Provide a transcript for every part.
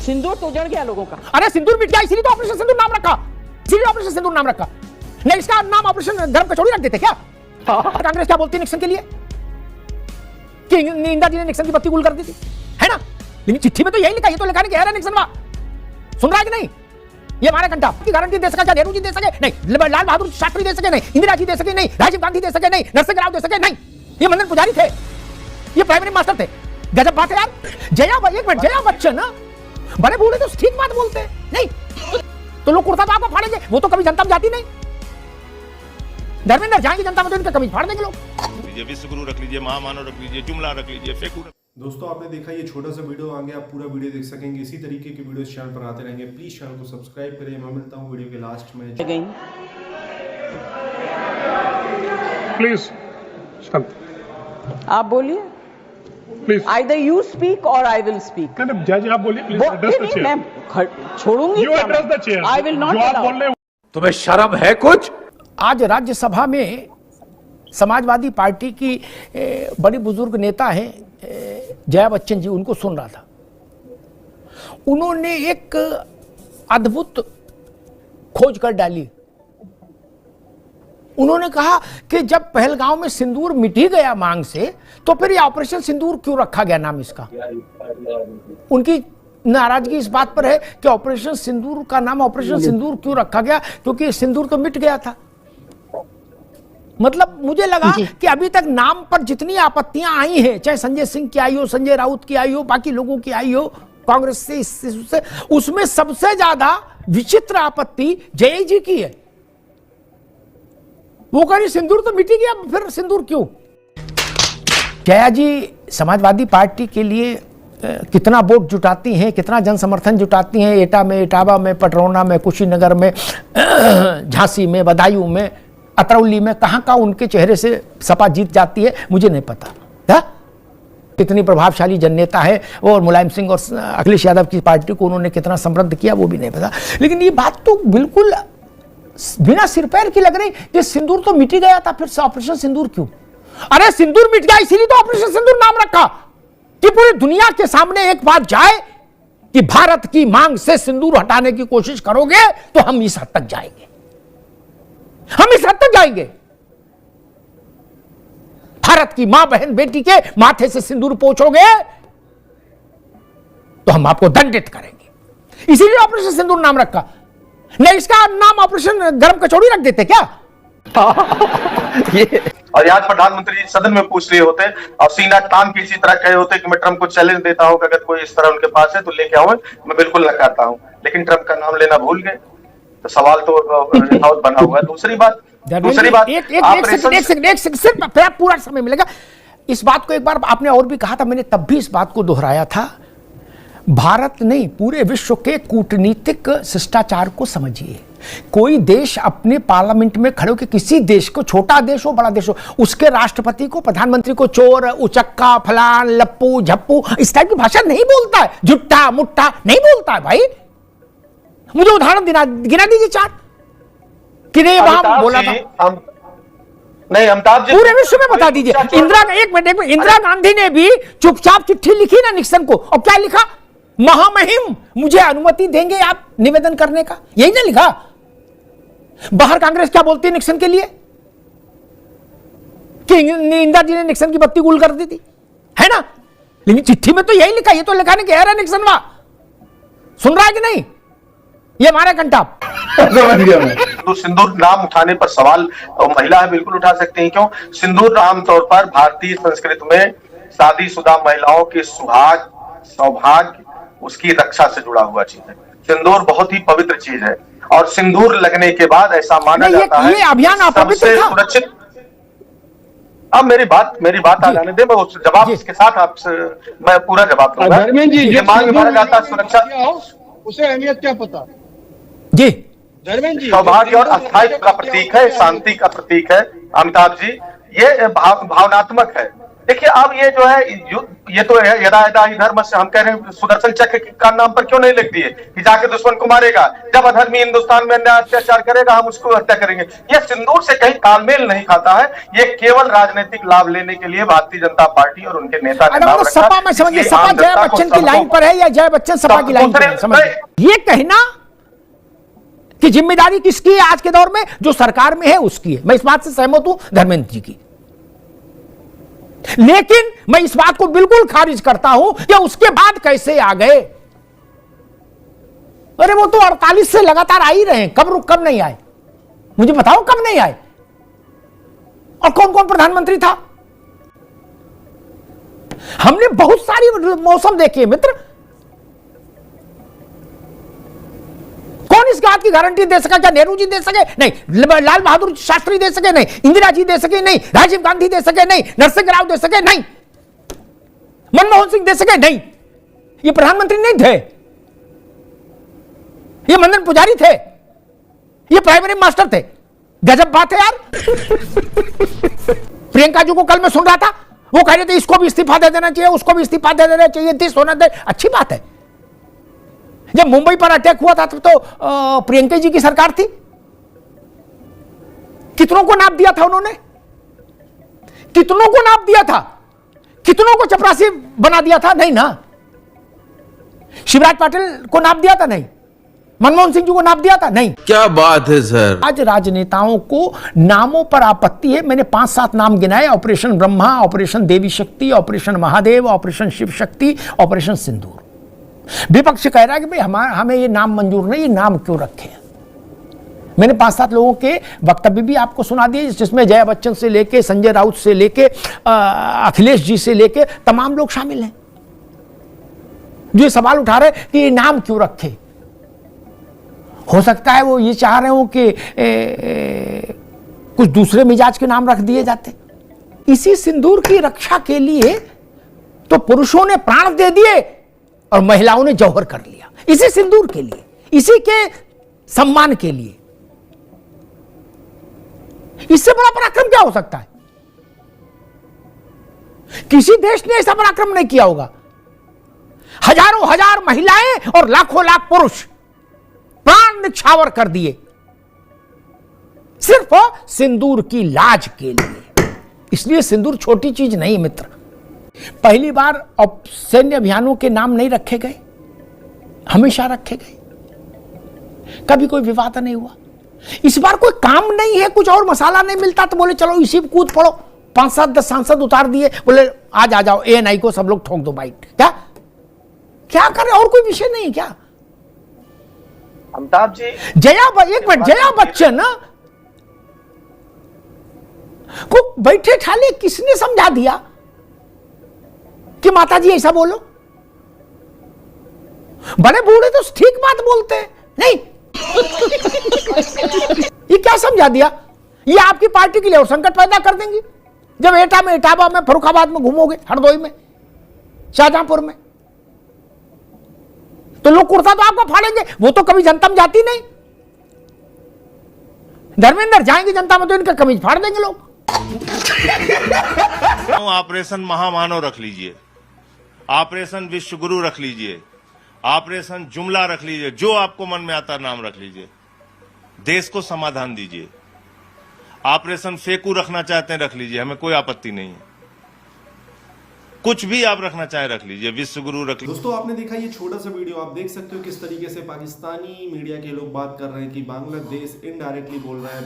सिंदूर तो उजड़ गया लोगों का। अरे सिंदूर मिट गया इसीलिए तो ऑपरेशन सिंदूर नाम रखा, इसीलिए ऑपरेशन सिंदूर नाम रखा। नहीं इसका नाम ऑपरेशन धर्म कचौड़ी रख देते क्या? कांग्रेस क्या बोलती है निक्सन के लिए कि इंदिरा जी ने निक्सन की बत्ती गुल कर दी थी, है ना? लेकिन चिट्ठी में तो यही लिखा, ये तो लिखा नहीं कि है निक्सन वाह, सुन रहा है कि नहीं? ये हमारा कंटा की गारंटी दे सका क्या? नेहरू जी दे सके नहीं, लाल बहादुर शास्त्री दे सके नहीं, इंदिरा जी दे सके नहीं, राजीव गांधी दे सके नहीं, नरसिंह राव दे सके नहीं, ये मंदन पुजारी थे, ये प्राइमरी मास्टर थे। गजब बात है यार। एक मिनट, जया बच्चन बड़े बूढ़े तो ठीक बात बोलते हैं, नहीं तो लोग कुर्ता आपको फाड़ेंगे, वो तो कभी जनता में जाती नहीं। धर्मेंद्र जाएंगे जनता में तो इनका कभी फाड़ देंगे लोग। विश्वगुरु रख लीजिए, महामानव रख लीजिए, जुमला रख लीजिए, फेंकू। दोस्तों आपने देखा ये छोटा सा वीडियो, आगे आप पूरा वीडियो देख सकेंगे। इसी तरीके के वीडियो चैनल पर आते रहेंगे। प्लीज चैनल को सब्सक्राइब करें। मैं मिलता हूँ वीडियो के लास्ट में। प्लीज आप बोलिए। Please Either you speak or I will speak. जज आप बोलिए प्लीज। Address the chair. मैं छोड़ूंगी। You address the chair. I will not जो आप allow. बोल रहे हो तुम्हें शर्म है कुछ? आज राज्यसभा में समाजवादी पार्टी की बड़ी बुजुर्ग नेता हैं जया बच्चन जी, उनको सुन रहा था। उन्होंने एक अद्भुत खोज कर डाली। उन्होंने कहा कि जब पहलगांव में सिंदूर मिट ही गया मांग से, तो फिर ये ऑपरेशन सिंदूर क्यों रखा गया नाम इसका? उनकी नाराजगी इस बात पर है कि ऑपरेशन सिंदूर का नाम ऑपरेशन सिंदूर क्यों रखा गया, क्योंकि सिंदूर तो मिट गया था। मतलब मुझे लगा कि अभी तक नाम पर जितनी आपत्तियां आई हैं, चाहे संजय सिंह की आई हो, संजय राउत की आई हो, बाकी लोगों की आई हो, कांग्रेस से इससे, उसमें सबसे ज्यादा विचित्र आपत्ति जय जी की है। वो कह रही सिंदूर तो मिट ही गया, फिर सिंदूर क्यों? जया जी समाजवादी पार्टी के लिए कितना वोट जुटाती हैं, कितना जन समर्थन जुटाती हैं, एटा में, इटावा में, पटरौना में, कुशीनगर में, झांसी में, बदायूं में, अतरौली में, कहां उनके चेहरे से सपा जीत जाती है मुझे नहीं पता। कितनी प्रभावशाली जननेता है और मुलायम सिंह और अखिलेश यादव की पार्टी को उन्होंने कितना समृद्ध किया वो भी नहीं पता। लेकिन ये बात तो बिल्कुल बिना सिर पैर की लग रही कि सिंदूर तो मिट ही गया था, फिर ऑपरेशन सिंदूर क्यों? अरे सिंदूर मिट गया इसीलिए तो ऑपरेशन सिंदूर नाम रखा, कि पूरी दुनिया के सामने एक बात जाए कि भारत की मांग से सिंदूर हटाने की कोशिश करोगे तो हम इस हद तक जाएंगे, हम इस हद तक जाएंगे। भारत की मां बहन बेटी के माथे से सिंदूर पोंछोगे तो हम आपको दंडित करेंगे, इसीलिए ऑपरेशन सिंदूर नाम रखा। नहीं इसका नाम ऑपरेशन गरम कचौड़ी रख देते क्या? और आज प्रधानमंत्री जी सदन में पूछ रहे होते और सीना तान के इसी तरह कहे होते कि मैं ट्रंप को चैलेंज देता हूं कि अगर कोई इस तरह उनके पास है तो लेके आओ, मैं बिल्कुल नकारता हूं। लेकिन ट्रंप का नाम लेना भूल गए, तो सवाल तो यथावत बना हुआ है। दूसरी बात एक सिर्फ पूरा समय मिलेगा। इस बात को एक बार आपने और भी कहा था, मैंने तब भी इस बात को दोहराया था। भारत नहीं, पूरे विश्व के कूटनीतिक शिष्टाचार को समझिए। कोई देश अपने पार्लियामेंट में खड़े होकर, किसी देश को, छोटा देश हो बड़ा देश हो, उसके राष्ट्रपति को, प्रधानमंत्री को चोर, उचक्का, फलान, लप्पू, झप्पू इस टाइप की भाषा नहीं बोलता है, जुट्टा मुट्टा नहीं बोलता है भाई। मुझे उदाहरण गिना दीजिए चार कि वहां बोला था। नहीं अमिताभ जी पूरे विश्व में बता दीजिए। इंदिरा गांधी ने भी चुपचाप चिट्ठी लिखी ना निक्सन को, और क्या लिखा? महामहिम मुझे अनुमति देंगे आप निवेदन करने का, यही ना लिखा? बाहर कांग्रेस क्या बोलती है निक्सन के लिए कि इंदिरा जी ने निक्सन की बत्ती गुल कर दी थी, है ना? लेकिन चिट्ठी में तो यही लिखा, ये तो लिखा नहीं कि है निक्सन वाह, सुन रहा है कि नहीं? ये हमारा कंटा। तो सिंदूर नाम उठाने पर सवाल महिला है बिल्कुल उठा सकते हैं। क्यों? सिंदूर आमतौर पर भारतीय संस्कृति में शादीशुदा महिलाओं के सुहाग, सौभाग्य, उसकी रक्षा से जुड़ा हुआ चीज है। सिंदूर बहुत ही पवित्र चीज है और सिंदूर लगने के बाद ऐसा माना जाता है ये अभियान सबसे सुरक्षित। अब मेरी बात आ जाने दे, मैं उस जवाब इसके साथ आपसे मैं पूरा जवाब दूंगा। ये मांग माना जाता है सुरक्षा, उसे अहमियत क्या पता जी? सौभाग्य और स्थायित्व का प्रतीक है, शांति का प्रतीक है। अमिताभ जी ये भावनात्मक है। देखिए अब ये जो है ये तो यदा यदा धर्म से हम कह रहे हैं, सुदर्शन चक्र का नाम पर क्यों नहीं लिख दिए कि जाके दुश्मन को मारेगा, जब अधर्मी हिंदुस्तान में अन्याय अत्याचार करेगा हम उसको हत्या करेंगे। ये सिंदूर से कहीं तालमेल नहीं खाता है, ये केवल राजनीतिक लाभ लेने के लिए भारतीय जनता पार्टी और उनके नेता ने नाम रखा। सपा में समझिए, सपा जया बच्चन की लाइन पर है या जया बच्चन सपा की लाइन पर है? समझिए, ये कहना कि जिम्मेदारी किसकी है आज के दौर में, जो सरकार में है उसकी है। मैं इस बात से सहमत हूं धर्मेंद्र जी की, लेकिन मैं इस बात को बिल्कुल खारिज करता हूं कि उसके बाद कैसे आ गए। अरे वो तो 48 से लगातार आ ही रहे हैं, कब नहीं आए मुझे बताओ, कब नहीं आए? और कौन कौन प्रधानमंत्री था? हमने बहुत सारी मौसम देखे हैं मित्र, कौन इस बात की गारंटी दे सका? क्या नेहरू जी दे सके? नहीं। लाल बहादुर शास्त्री दे सके? नहीं। इंदिरा जी दे सके? नहीं। राजीव गांधी दे सके? नहीं। नरसिंह राव दे सके? नहीं। मनमोहन सिंह दे सके? नहीं। ये प्रधानमंत्री नहीं थे, ये मंदन पुजारी थे, ये प्राइमरी मास्टर थे। गजब बात है यार। प्रियंका जी को कल मैं सुन रहा था, वो कह रहे थे इसको भी इस्तीफा दे देना चाहिए, उसको भी इस्तीफा दे देना चाहिए, दिस होना दे। अच्छी बात है। जब मुंबई पर अटैक हुआ था तो प्रियंका जी की सरकार थी, कितनों को नाप दिया था उन्होंने? कितनों को नाप दिया था? कितनों को चपरासी बना दिया था? नहीं ना। शिवराज पाटिल को नाप दिया था? नहीं। मनमोहन सिंह जी को नाप दिया था? नहीं। क्या बात है सर। आज राजनेताओं को नामों पर आपत्ति है। मैंने 5-7 नाम गिनाए, ऑपरेशन ब्रह्मा, ऑपरेशन देवी शक्ति, operation Mahadev, operation Shiv Shakti, operation सिंदूर। विपक्ष कह रहा है कि भाई हमें ये नाम मंजूर नहीं, ये नाम क्यों रखे? मैंने 5-7 लोगों के वक्तव्य भी आपको सुना दिए, जिसमें जया बच्चन से लेके संजय राउत से लेके अखिलेश जी से लेके तमाम लोग शामिल हैं, जो ये सवाल उठा रहे कि ये नाम क्यों रखे। हो सकता है वो ये चाह रहे हो कि कुछ दूसरे मिजाज के नाम रख दिए जाते। इसी सिंदूर की रक्षा के लिए तो पुरुषों ने प्राण दे दिए और महिलाओं ने जौहर कर लिया, इसी सिंदूर के लिए, इसी के सम्मान के लिए। इससे बड़ा पराक्रम क्या हो सकता है? किसी देश ने ऐसा पराक्रम नहीं किया होगा। हजारों हजार महिलाएं और लाखों लाख पुरुष प्राण निछावर कर दिए सिर्फ सिंदूर की लाज के लिए। इसलिए सिंदूर छोटी चीज नहीं मित्र। पहली बार सैन्य अभियानों के नाम नहीं रखे गए, हमेशा रखे गए, कभी कोई विवाद नहीं हुआ। इस बार कोई काम नहीं है, कुछ और मसाला नहीं मिलता तो बोले चलो इसी पे कूद पड़ो। 5-7-10 सांसद उतार दिए, बोले आज आ जाओ ANI को सब लोग ठोक दो बाइट। क्या क्या करें, और कोई विषय नहीं क्या? अमिताभ जी, एक मिनट, जया बच्चन को बैठे ठाले किसने समझा दिया कि माता जी ऐसा बोलो? बड़े बूढ़े तो ठीक बात बोलते हैं। नहीं ये क्या समझा दिया? ये आपकी पार्टी के लिए और संकट पैदा कर देंगी। जब एटा में, इटावा में, फर्रुखाबाद में घूमोगे, हरदोई में, शाहजहांपुर में, तो लोग कुर्ता तो आपका फाड़ेंगे। वो तो कभी जनता में जाती नहीं। धर्मेंद्र जाएंगे जनता में तो इनका कमीज फाड़ देंगे लोग। ऑपरेशन महामानव रख लीजिए, ऑपरेशन विश्वगुरु रख लीजिए, ऑपरेशन जुमला रख लीजिए, जो आपको मन में आता नाम रख लीजिए। देश को समाधान दीजिए। ऑपरेशन फेकू रखना चाहते हैं रख लीजिए, हमें कोई आपत्ति नहीं है। कुछ भी आप रखना चाहे रख लीजिए, विश्वगुरु रख लीजिए। दोस्तों आपने देखा ये छोटा सा वीडियो, आप देख सकते हो किस तरीके से पाकिस्तानी मीडिया के लोग बात कर रहे हैं कि बांग्लादेश इनडायरेक्टली बोल रहा है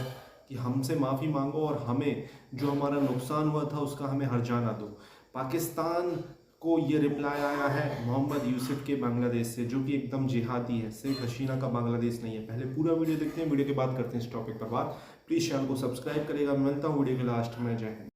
कि हमसे माफ़ी मांगो और हमें जो हमारा नुकसान हुआ था उसका हमें हर्जाना दो। पाकिस्तान को ये रिप्लाई आया है मोहम्मद यूसुफ के बांग्लादेश से, जो कि एकदम जिहादी है, शेख हसीना का बांग्लादेश नहीं है। पहले पूरा वीडियो देखते हैं, वीडियो के बाद करते हैं इस टॉपिक पर बात। प्लीज़ चैनल को सब्सक्राइब करेगा। मिलता हूँ वीडियो के लास्ट में। जय हिंद।